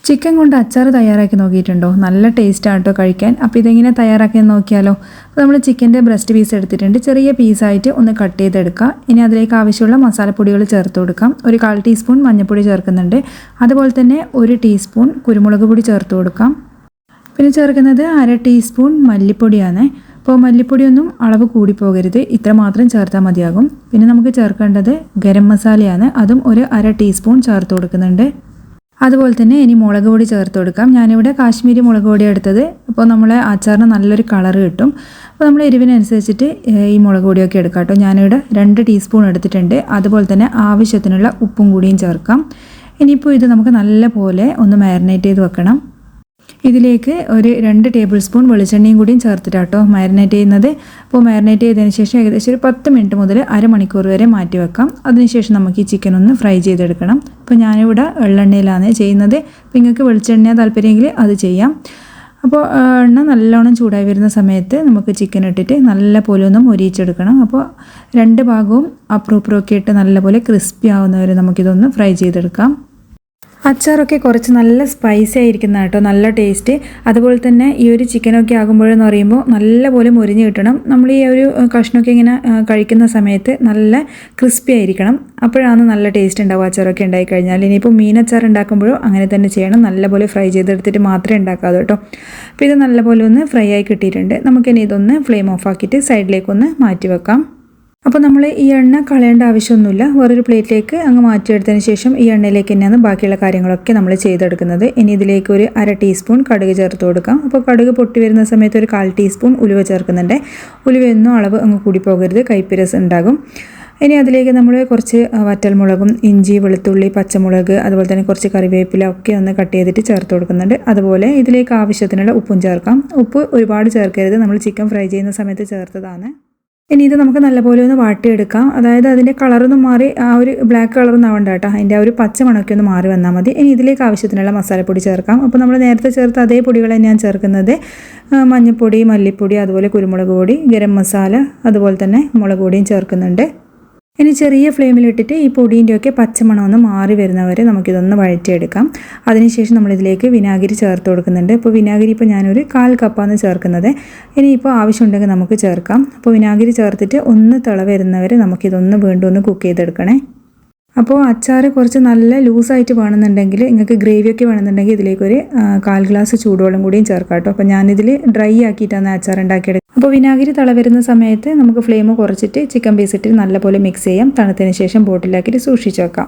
Chicken കൊണ്ട് അച്ചാർ തയ്യാറാക്കി നോക്കിയിട്ടുണ്ടോ? നല്ല ടേസ്റ്റാണ് കേട്ടോ കഴിക്കാൻ. അപ്പോൾ ഇതെങ്ങനെ തയ്യാറാക്കിയെന്ന് നോക്കിയാലോ? അപ്പോൾ നമ്മൾ ചിക്കൻ്റെ ബ്രസ്റ്റ് പീസ് എടുത്തിട്ടുണ്ട്. ചെറിയ പീസായിട്ട് ഒന്ന് കട്ട് ചെയ്തെടുക്കുക. ഇനി അതിലേക്ക് ആവശ്യമുള്ള മസാലപ്പൊടികൾ ചേർത്ത് കൊടുക്കാം. ഒരു 1/4 ടീസ്പൂൺ മഞ്ഞൾപ്പൊടി ചേർക്കുന്നുണ്ട്. അതുപോലെ തന്നെ 1 ടീസ്പൂൺ കുരുമുളക് പൊടി ചേർത്ത് കൊടുക്കാം. പിന്നെ ചേർക്കുന്നത് 1/2 ടീസ്പൂൺ മല്ലിപ്പൊടിയാണ്. അപ്പോൾ മല്ലിപ്പൊടിയൊന്നും അളവ് കൂടി പോകരുത്, ഇത്ര മാത്രം ചേർത്താൽ മതിയാകും. പിന്നെ നമുക്ക് ചേർക്കേണ്ടത് ഗരം മസാലയാണ്. അതും ഒരു 1/2 ടീസ്പൂൺ ചേർത്ത് കൊടുക്കുന്നുണ്ട്. അതുപോലെ തന്നെ ഇനി മുളക് പൊടി ചേർത്ത് കൊടുക്കാം. ഞാനിവിടെ കാശ്മീരി മുളക് പൊടി എടുത്തത്. അപ്പോൾ നമ്മളെ അച്ചാറിന് നല്ലൊരു കളർ കിട്ടും. അപ്പോൾ നമ്മൾ എരിവിനനുസരിച്ചിട്ട് ഈ മുളക് പൊടിയൊക്കെ എടുക്കാം കേട്ടോ. ഞാനിവിടെ 2 ടീസ്പൂൺ എടുത്തിട്ടുണ്ട്. അതുപോലെ തന്നെ ആവശ്യത്തിനുള്ള ഉപ്പും കൂടിയും ചേർക്കാം. ഇനിയിപ്പോൾ ഇത് നമുക്ക് നല്ലപോലെ ഒന്ന് മാരിനേറ്റ് ചെയ്ത് വെക്കണം. ഇതിലേക്ക് ഒരു 2 ടേബിൾ സ്പൂൺ വെളിച്ചെണ്ണയും കൂടിയും ചേർത്തിട്ടാട്ടോ മാരിനേറ്റ് ചെയ്യുന്നത്. അപ്പോൾ മാരിനേറ്റ് ചെയ്തതിന് ശേഷം ഏകദേശം ഒരു 10 മിനിറ്റ് മുതൽ അരമണിക്കൂർ വരെ മാറ്റി വെക്കാം. അതിനുശേഷം നമുക്ക് ഈ ചിക്കൻ ഒന്ന് ഫ്രൈ ചെയ്തെടുക്കണം. അപ്പോൾ ഞാനിവിടെ എള്ളെണ്ണയിലാണ് ചെയ്യുന്നത്. അപ്പോൾ നിങ്ങൾക്ക് വെളിച്ചെണ്ണ താല്പര്യമെങ്കിൽ അത് ചെയ്യാം. അപ്പോൾ എണ്ണ നല്ലോണം ചൂടായി വരുന്ന സമയത്ത് നമുക്ക് ചിക്കൻ ഇട്ടിട്ട് നല്ല പോലെ ഒന്ന് മൊരിയിച്ചെടുക്കണം. അപ്പോൾ 2 ഭാഗവും അപ്പുറമൊക്കെ ഇട്ട് നല്ലപോലെ ക്രിസ്പി ആവുന്നവരെ നമുക്കിതൊന്ന് ഫ്രൈ ചെയ്തെടുക്കാം. അച്ചാറൊക്കെ കുറച്ച് നല്ല സ്പൈസി ആയിരിക്കുന്ന കേട്ടോ, നല്ല ടേസ്റ്റ്. അതുപോലെ തന്നെ ഈ ഒരു ചിക്കനൊക്കെ ആകുമ്പോഴെന്ന് പറയുമ്പോൾ നല്ലപോലെ മൊരിഞ്ഞ് കിട്ടണം. നമ്മൾ ഈ ഒരു കഷ്ണമൊക്കെ ഇങ്ങനെ കഴിക്കുന്ന സമയത്ത് നല്ല ക്രിസ്പി ആയിരിക്കണം. അപ്പോഴാണ് നല്ല ടേസ്റ്റ് ഉണ്ടാവും അച്ചാറൊക്കെ ഉണ്ടായിക്കഴിഞ്ഞാൽ. ഇനിയിപ്പോൾ മീനച്ചാർ ഉണ്ടാക്കുമ്പോഴോ അങ്ങനെ തന്നെ ചെയ്യണം. നല്ലപോലെ ഫ്രൈ ചെയ്തെടുത്തിട്ട് മാത്രമേ ഉണ്ടാക്കാവൂ കേട്ടോ. അപ്പോൾ ഇത് നല്ലപോലെ ഒന്ന് ഫ്രൈ ആയി കിട്ടിയിട്ടുണ്ട്. നമുക്കിനി ഇതൊന്ന് ഫ്ലെയിം ഓഫ് ആക്കിയിട്ട് സൈഡിലേക്കൊന്ന് മാറ്റി വെക്കാം. അപ്പോൾ നമ്മൾ ഈ എണ്ണ കളയേണ്ട ആവശ്യമൊന്നുമില്ല. വേറൊരു പ്ലേറ്റിലേക്ക് അങ്ങ് മാറ്റിയെടുത്തതിന് ശേഷം ഈ എണ്ണയിലേക്ക് തന്നെയാണ് ബാക്കിയുള്ള കാര്യങ്ങളൊക്കെ നമ്മൾ ചെയ്തെടുക്കുന്നത്. ഇനി ഇതിലേക്ക് ഒരു 1/2 ടീസ്പൂൺ കടുക് ചേർത്ത് കൊടുക്കാം. അപ്പോൾ കടുക് പൊട്ടി വരുന്ന സമയത്ത് ഒരു 1/4 ടീസ്പൂൺ ഉലുവ ചേർക്കുന്നുണ്ട്. ഉലുവയൊന്നും അളവ് അങ്ങ് കൂടി പോകരുത്, കയ്പ്പ് ഉണ്ടാകും. ഇനി അതിലേക്ക് നമ്മൾ കുറച്ച് വറ്റൽമുളകും ഇഞ്ചി, വെളുത്തുള്ളി, പച്ചമുളക്, അതുപോലെ തന്നെ കുറച്ച് കറിവേപ്പില ഒക്കെ ഒന്ന് കട്ട് ചെയ്തിട്ട് ചേർത്ത് കൊടുക്കുന്നുണ്ട്. അതുപോലെ ഇതിലേക്ക് ആവശ്യത്തിനുള്ള ഉപ്പും ചേർക്കാം. ഉപ്പ് ഒരുപാട് ചേർക്കരുത്, നമ്മൾ ചിക്കൻ ഫ്രൈ ചെയ്യുന്ന സമയത്ത് ചേർത്തതാണ്. ഇനി ഇത് നമുക്ക് നല്ലപോലെ ഒന്ന് വാട്ടിയെടുക്കാം. അതായത് അതിൻ്റെ കളറൊന്നും മാറി ആ ഒരു ബ്ലാക്ക് കളറൊന്നും ആവണ്ട കേട്ടോ, അതിൻ്റെ ആ ഒരു പച്ച മണമൊക്കെ ഒന്ന് മാറി വന്നാൽ മതി. ഇനി ഇതിലേക്ക് ആവശ്യത്തിനുള്ള മസാലപ്പൊടി ചേർക്കാം. അപ്പോൾ നമ്മൾ നേരത്തെ ചേർത്ത അതേ പൊടികൾ തന്നെയാണ് ചേർക്കുന്നത്. മഞ്ഞൾപ്പൊടി, മല്ലിപ്പൊടി, അതുപോലെ കുരുമുളക് പൊടി, ഗരം മസാല, അതുപോലെ തന്നെ മുളക് പൊടിയും ചേർക്കുന്നുണ്ട്. ഇനി ചെറിയ ഫ്ലെയിമിലിട്ടിട്ട് ഈ പൊടീൻ്റെയൊക്കെ പച്ചമണം ഒന്ന് മാറി വരുന്നവരെ നമുക്കിതൊന്ന് വഴറ്റിയെടുക്കാം. അതിനുശേഷം നമ്മളിതിലേക്ക് വിനാഗിരി ചേർത്ത് കൊടുക്കുന്നുണ്ട്. അപ്പോൾ വിനാഗിരി ഇപ്പോൾ ഞാനൊരു 1/4 കപ്പാണ് ചേർക്കുന്നത്. ഇനിയിപ്പോൾ ആവശ്യമുണ്ടെങ്കിൽ നമുക്ക് ചേർക്കാം. അപ്പോൾ വിനാഗിരി ചേർത്തിട്ട് ഒന്ന് തിള വരുന്നവരെ നമുക്കിതൊന്ന് വീണ്ടും ഒന്ന് കുക്ക് ചെയ്തെടുക്കണേ. അപ്പോൾ അച്ചാർ കുറച്ച് നല്ല ലൂസായിട്ട് വേണമെന്നുണ്ടെങ്കിൽ, നിങ്ങൾക്ക് ഗ്രേവിയൊക്കെ വേണമെന്നുണ്ടെങ്കിൽ ഇതിലേക്കൊരു 1/4 ഗ്ലാസ് ചൂടുവെള്ളം കൂടിയും ചേർക്കാം കേട്ടോ. അപ്പോൾ ഞാനിതിൽ ഡ്രൈ ആക്കിയിട്ടാണ് അച്ചാർ ഉണ്ടാക്കിയെടുക്കുന്നത്. അപ്പോൾ വിനാഗിരി തിള വരുന്ന സമയത്ത് നമുക്ക് ഫ്ലെയിം കുറച്ചിട്ട് ചിക്കൻ പീസ് ഇട്ട് നല്ലപോലെ മിക്സ് ചെയ്യാം. തണുത്തതിന് ശേഷം ബോട്ടിലാക്കിയിട്ട് സൂക്ഷിച്ച് വെക്കാം.